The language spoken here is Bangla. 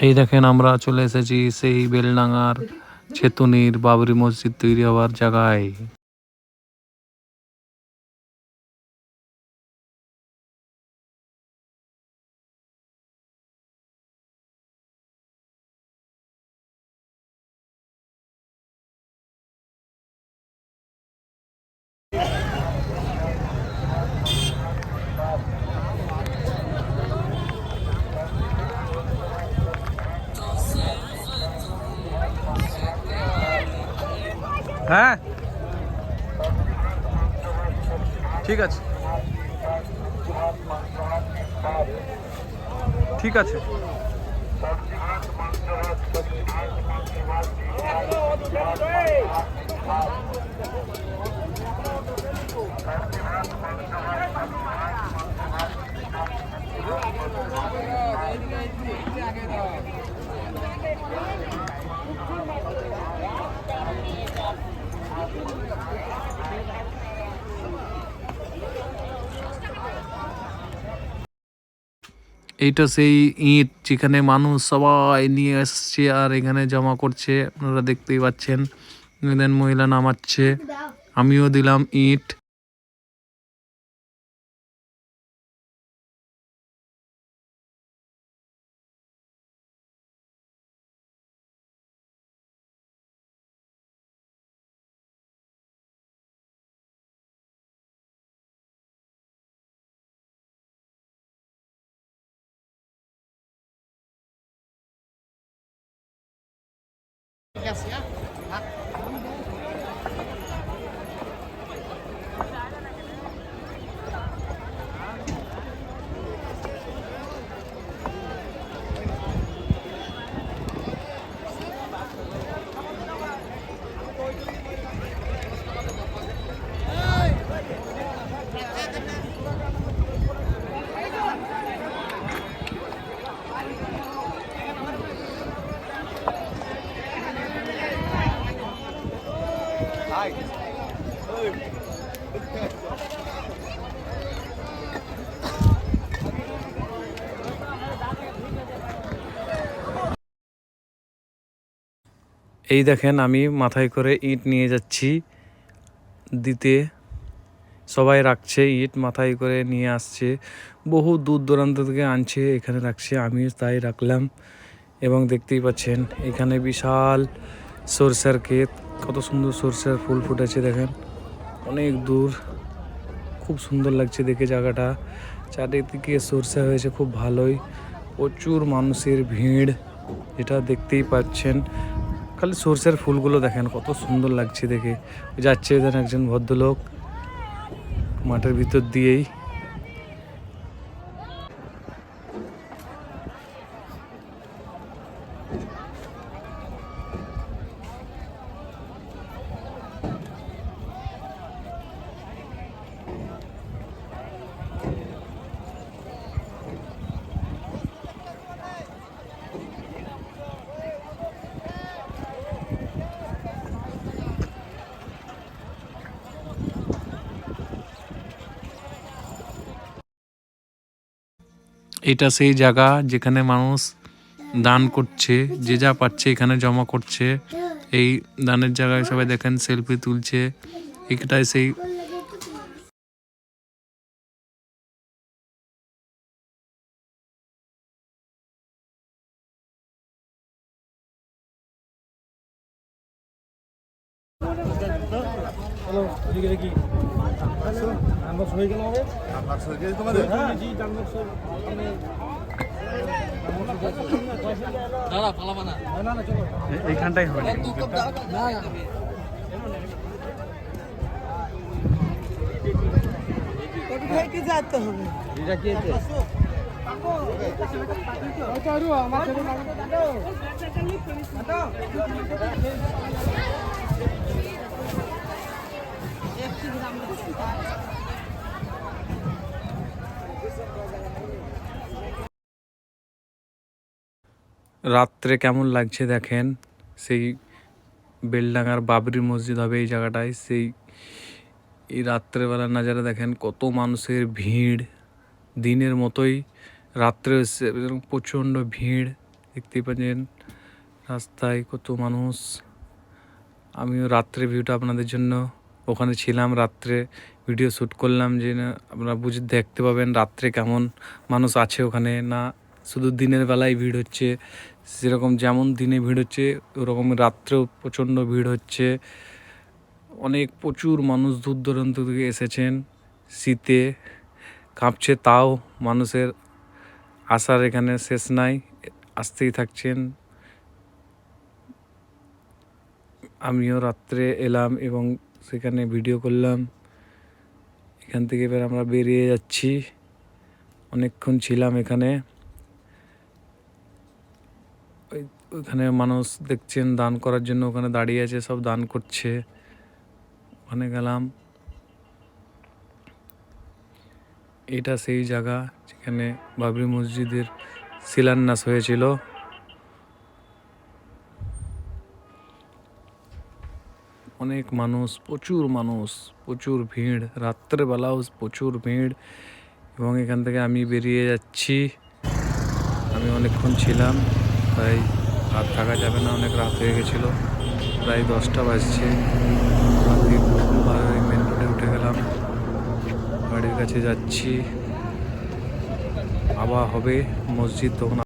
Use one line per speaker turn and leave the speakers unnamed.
এই দেখেন আমরা চলে এসেছি সেই বেলডাঙার ছেতনির বাবরি মসজিদ তৈরি হওয়ার জায়গায়। হ্যাঁ ঠিক আছে, ঠিক আছে। এইটা সেই ইট যেখানে মানুষ সবাই নিয়ে আসছে আর এখানে জমা করছে, আপনারা দেখতেই পাচ্ছেন। দেন মহিলা নামাচ্ছে, আমিও দিলাম ইট। এই দেখেন আমি মাথায় করে ইট নিয়ে যাচ্ছি দিতে, সবাই রাখছে ইট মাথায় করে নিয়ে আসছে, বহু দূর দূরান্ত থেকে আনছে, এখানে রাখছে, আমিও তাই রাখলাম। এবং দেখতেই পাচ্ছেন এখানে বিশাল সরষের ক্ষেত, কত সুন্দর সরষের ফুল ফুটেছে দেখেন, অনেক দূর, খুব সুন্দর লাগছে দেখে জায়গাটা। চারিদিকে সরষে হয়েছে খুব ভালোই, প্রচুর মানুষের ভিড়, যেটা দেখতেই পাচ্ছেন। খালি সরষের ফুলগুলো দেখেন কত সুন্দর লাগছে দেখে। যাচ্ছে এখানে একজন ভদ্রলোক মাঠের ভিতর দিয়েই। এটা সেই জায়গা যেখানে মানুষ দান করছে, যে যা পাচ্ছে এখানে জমা করছে। এই দানের জায়গায় সবাই দেখেন সেলফি তুলছে, এটাই সেই এইখানটাই হবে।
যেতে হবে
রাত্রে কেমন লাগছে দেখেন, সেই বেলডাঙার বাবরি মসজিদ হবে এই জায়গাটায়। সেই এই রাত্রেবেলার নাজারা দেখেন, কত মানুষের ভিড়, দিনের মতোই রাত্রে প্রচণ্ড ভিড়। দেখতেই পাচ্ছেন রাস্তায় কত মানুষ। আমিও রাত্রে ভিউটা আপনাদের জন্য ওখানে ছিলাম, রাত্রে ভিডিও শ্যুট করলাম যে না আপনারা দেখতে পাবেন রাত্রে কেমন মানুষ আছে ওখানে। না শুধু দিনের বেলায় ভিড় হচ্ছে, সেরকম যেমন দিনে ভিড় হচ্ছে ওরকম রাত্রেও প্রচণ্ড ভিড় হচ্ছে। অনেক প্রচুর মানুষ দূর দূরান্ত থেকে এসেছেন, শীতে কাঁপছে, তাও মানুষের আসার এখানে শেষ নাই, আসতেই থাকছেন। আমিও রাত্রে এলাম এবং সেখানে ভিডিও করলাম। এখান থেকে এবার আমরা বেরিয়ে যাচ্ছি। অনেকক্ষণ ছিলাম এখানে। ওইখানে মানুষ দেখছেন দান করার জন্য ওখানে দাঁড়িয়ে আছে, সব দান করছে। ওখানে গেলাম। এটা সেই জায়গা যেখানে বাবরি মসজিদের শিলান্যাস হয়েছিল। অনেক মানুষ, প্রচুর ভিড়, রাত্রেবেলাও প্রচুর ভিড়। এবং এখান থেকে আমি বেরিয়ে যাচ্ছি। আমি অনেকক্ষণ ছিলাম, তাই আর থাকা যাবে না, অনেক রাত হয়ে গেছিলো, প্রায় 10টা বাজছে। মেন রোডে উঠে গেলাম, বাড়ির কাছে যাচ্ছি। আবার হবে মসজিদ তখন